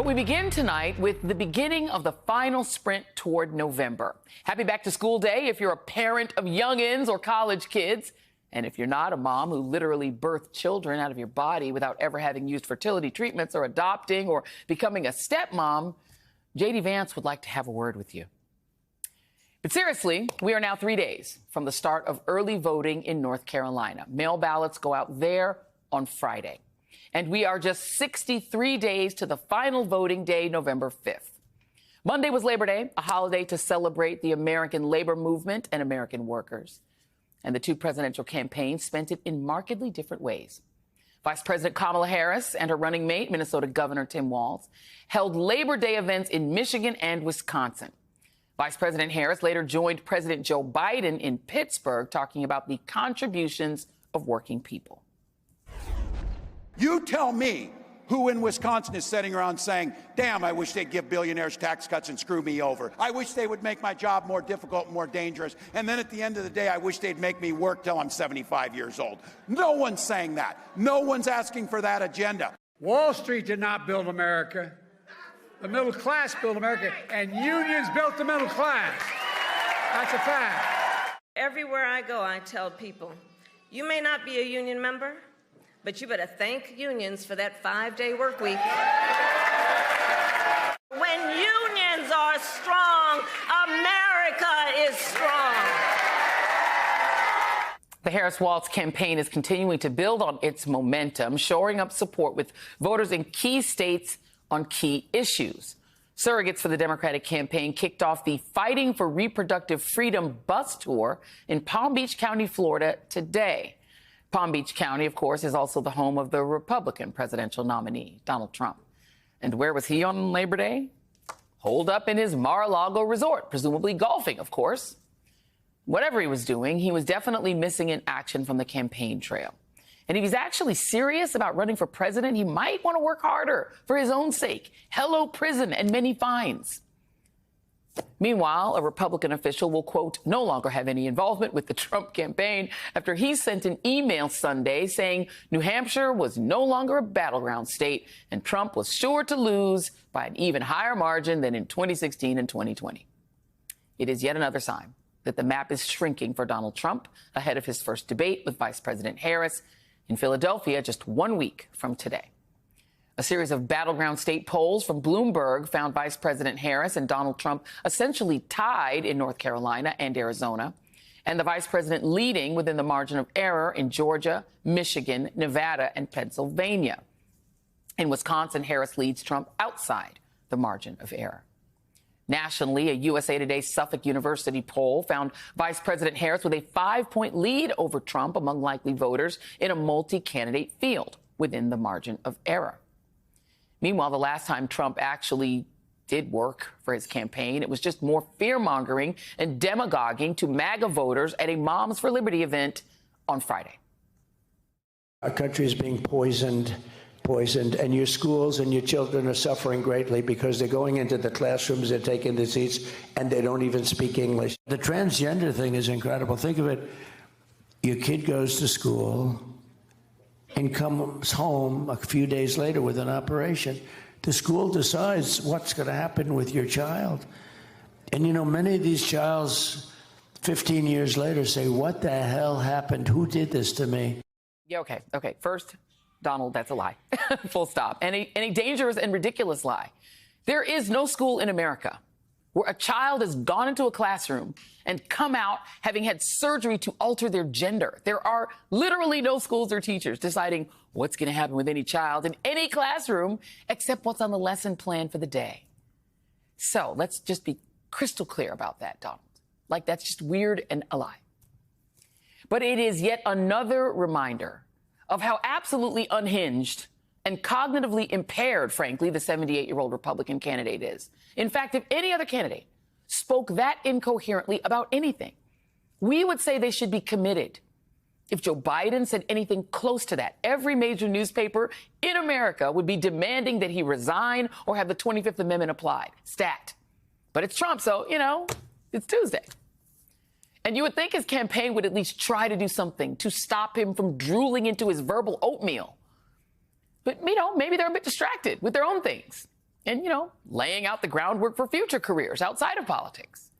But we begin tonight with the beginning of the final sprint toward November. Happy Back to School Day if you're a parent of youngins or college kids. And if you're not a mom who literally birthed children out of your body without ever having used fertility treatments or adopting or becoming a stepmom, J.D. Vance would like to have a word with you. But seriously, we are now 3 days from the start of early voting in North Carolina. Mail ballots go out there on Friday. And we are just 63 days to the final voting day, November 5th. Monday was Labor Day, a holiday to celebrate the American labor movement and American workers. And the two presidential campaigns spent it in markedly different ways. Vice President Kamala Harris and her running mate, Minnesota Governor Tim Walz, held Labor Day events in Michigan and Wisconsin. Vice President Harris later joined President Joe Biden in Pittsburgh, talking about the contributions of working people. You tell me who in Wisconsin is sitting around saying, damn, I wish they'd give billionaires tax cuts and screw me over. I wish they would make my job more difficult and more dangerous. And then at the end of the day, I wish they'd make me work till I'm 75 years old. No one's saying that. No one's asking for that agenda. Wall Street did not build America. The middle class built America, and unions built the middle class. That's a fact. Everywhere I go, I tell people, you may not be a union member, but you better thank unions for that 5-day work week. When unions are strong, America is strong. The Harris-Walz campaign is continuing to build on its momentum, shoring up support with voters in key states on key issues. Surrogates for the Democratic campaign kicked off the Fighting for Reproductive Freedom bus tour in Palm Beach County, Florida, today. Palm Beach County, of course, is also the home of the Republican presidential nominee, Donald Trump. And where was he on Labor Day? Holed up in his Mar-a-Lago resort, presumably golfing, of course. Whatever he was doing, he was definitely missing in action from the campaign trail. And if he's actually serious about running for president, he might want to work harder for his own sake. Hello, prison and many fines. Meanwhile, a Republican official will, quote, no longer have any involvement with the Trump campaign after he sent an email Sunday saying New Hampshire was no longer a battleground state and Trump was sure to lose by an even higher margin than in 2016 and 2020. It is yet another sign that the map is shrinking for Donald Trump ahead of his first debate with Vice President Harris in Philadelphia just 1 week from today. A series of battleground state polls from Bloomberg found Vice President Harris and Donald Trump essentially tied in North Carolina and Arizona, and the vice president leading within the margin of error in Georgia, Michigan, Nevada, and Pennsylvania. In Wisconsin, Harris leads Trump outside the margin of error. Nationally, a USA Today Suffolk University poll found Vice President Harris with a 5-point lead over Trump among likely voters in a multi-candidate field within the margin of error. Meanwhile, the last time Trump actually did work for his campaign, it was just more fear-mongering and demagoguing to MAGA voters at a Moms for Liberty event on Friday. Our country is being poisoned, and your schools and your children are suffering greatly because they're going into the classrooms, they're taking the seats, and they don't even speak English. The transgender thing is incredible. Think of it. Your kid goes to school and comes home a few days later with an operation. The school decides what's going to happen with your child. And, you know, many of these childs 15 years later say, what the hell happened? Who did this to me? Yeah, okay. First, Donald, that's a lie. Full stop. And a dangerous and ridiculous lie. There is no school in America where a child has gone into a classroom and come out having had surgery to alter their gender. There are literally no schools or teachers deciding what's going to happen with any child in any classroom except what's on the lesson plan for the day. So let's just be crystal clear about that, Donald. Like, that's just weird and a lie. But it is yet another reminder of how absolutely unhinged and cognitively impaired, frankly, the 78-year-old Republican candidate is. In fact, if any other candidate spoke that incoherently about anything, we would say they should be committed. If Joe Biden said anything close to that, every major newspaper in America would be demanding that he resign or have the 25th Amendment applied. Stat. But it's Trump, so, you know, it's Tuesday. And you would think his campaign would at least try to do something to stop him from drooling into his verbal oatmeal. But, you know, maybe they're a bit distracted with their own things. and, laying out the groundwork for future careers outside of politics.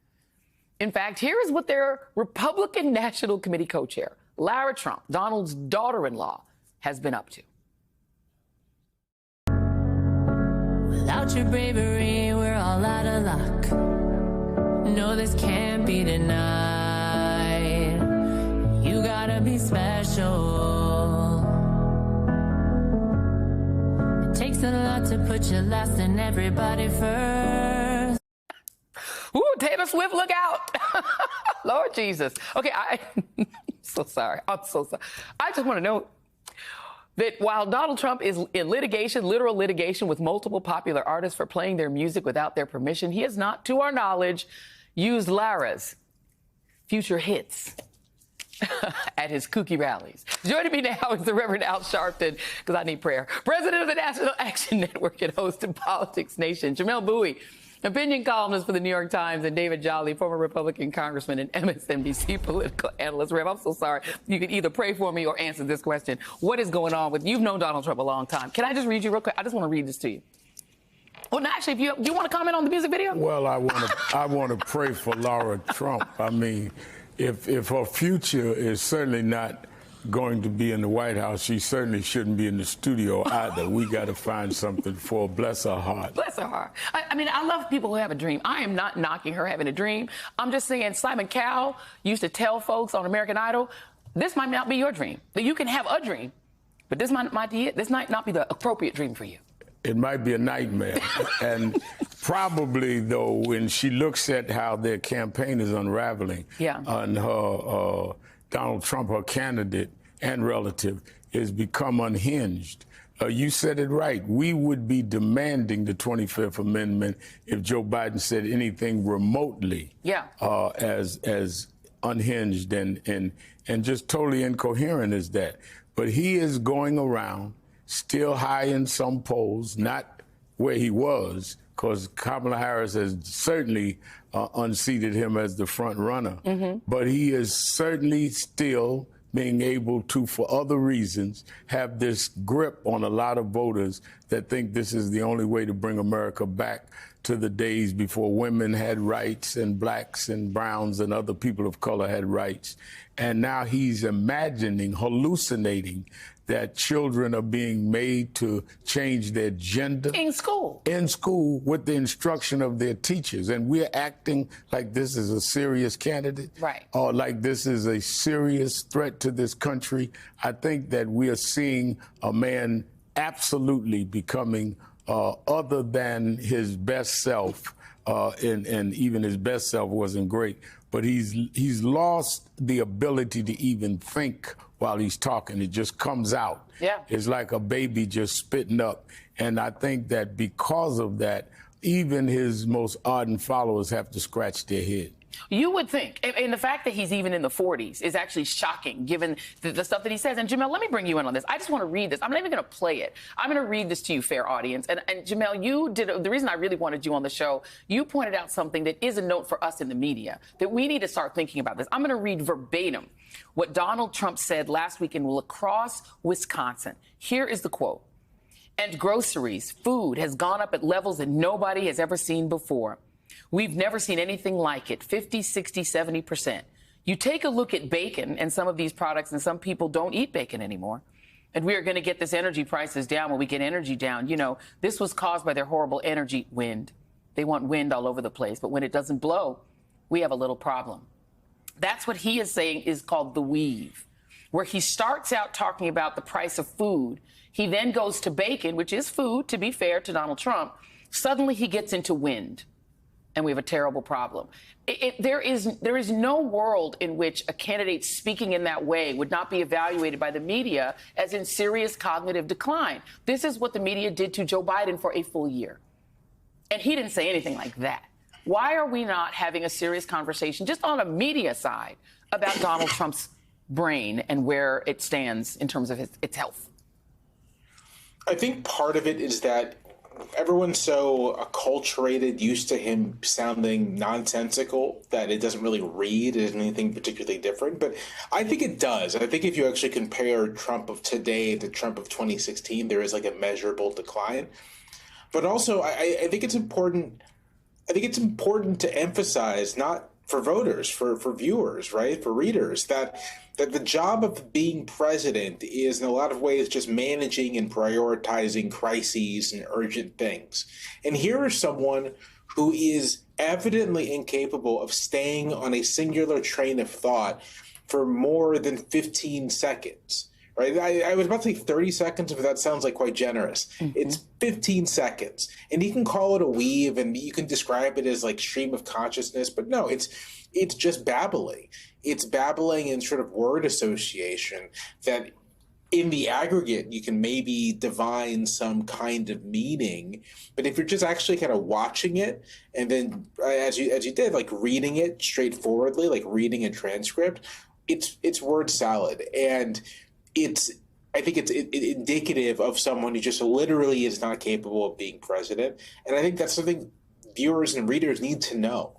In fact, here is what their Republican National Committee co-chair, Lara Trump, Donald's daughter-in-law, has been up to. Without your bravery, we're all out of luck. No, this can't be denied. You gotta be special. It takes a lot to put you last and everybody first. Ooh, Taylor Swift, look out. Lord Jesus. Okay, I'm so sorry. I'm so sorry. I just want to note that while Donald Trump is in litigation, literal litigation with multiple popular artists for playing their music without their permission, he has not, to our knowledge, used Lara's future hits at his kooky rallies. Joining me now is the Reverend Al Sharpton, because I need prayer, president of the National Action Network and host of Politics Nation. Jamelle Bouie, opinion columnist for the New York Times, and David Jolly, former Republican congressman and MSNBC political analyst. Rev, I'm so sorry. You can either pray for me or answer this question. What is going on with, you've known Donald Trump a long time. Can I just read you real quick? I just want to read this to you. Well, no, actually, do you want to comment on the music video? Well, I want to pray for Lara Trump. I mean, if her future is certainly not going to be in the White House, she certainly shouldn't be in the studio either. We got to find something for her. Bless her heart. Bless her heart. I mean, I love people who have a dream. I am not knocking her having a dream. I'm just saying Simon Cowell used to tell folks on American Idol, this might not be your dream. That you can have a dream, but this might not be the appropriate dream for you. It might be a nightmare. And probably, though, when she looks at how their campaign is unraveling, and her Donald Trump, her candidate and relative, has become unhinged. You said it right. We would be demanding the 25th Amendment if Joe Biden said anything remotely as unhinged and just totally incoherent as that. But he is going around still high in some polls, not where he was, because Kamala Harris has certainly unseated him as the front runner. But he is certainly still being able to, for other reasons, have this grip on a lot of voters that think this is the only way to bring America back to the days before women had rights and blacks and browns and other people of color had rights. And now he's hallucinating that children are being made to change their gender. In school. In school with the instruction of their teachers. And we're acting like this is a serious candidate. Right. Or like this is a serious threat to this country. I think that we are seeing a man absolutely becoming other than his best self. And even his best self wasn't great. But he's lost the ability to even think while he's talking. It just comes out. Yeah. It's like a baby just spitting up. And I think that because of that, even his most ardent followers have to scratch their head. You would think, and the fact that he's even in the 40s is actually shocking, given the stuff that he says. And Jamelle, let me bring you in on this. I just want to read this. I'm not even going to play it. I'm going to read this to you, fair audience. And Jamelle, you did, the reason I really wanted you on the show, you pointed out something that is a note for us in the media, that we need to start thinking about this. I'm going to read verbatim what Donald Trump said last week in La Crosse, Wisconsin. Here is the quote. And groceries, food has gone up at levels that nobody has ever seen before. We've never seen anything like it, 50, 60, 70%. You take a look at bacon and some of these products, and some people don't eat bacon anymore. And we are going to get this energy prices down when we get energy down. You know, this was caused by their horrible energy wind. They want wind all over the place. But when it doesn't blow, we have a little problem. That's what he is saying is called the weave, where he starts out talking about the price of food. He then goes to bacon, which is food, to be fair to Donald Trump. Suddenly he gets into wind. And we have a terrible problem. There is no world in which a candidate speaking in that way would not be evaluated by the media as in serious cognitive decline. This is what the media did to Joe Biden for a full year. And he didn't say anything like that. Why are we not having a serious conversation just on a media side about Donald Trump's brain and where it stands in terms of its health? I think part of it is that everyone's so acculturated, used to him sounding nonsensical, that it doesn't really read as anything particularly different. But I think it does. I think if you actually compare Trump of today to Trump of 2016, there is like a measurable decline. But also, I think it's important. I think it's important to emphasize, not for voters, for viewers, right, for readers, that the job of being president is in a lot of ways just managing and prioritizing crises and urgent things. And here is someone who is evidently incapable of staying on a singular train of thought for more than 15 seconds. Right, I was about to say 30 seconds, but that sounds like quite generous. Mm-hmm. It's 15 seconds, and you can call it a weave, and you can describe it as like stream of consciousness, but no, it's just babbling. It's babbling in sort of word association that, in the aggregate, you can maybe divine some kind of meaning, but if you're just actually kind of watching it, and then as you did, like reading it straightforwardly, like reading a transcript, it's word salad. And I think it's indicative of someone who just literally is not capable of being president. And I think that's something viewers and readers need to know.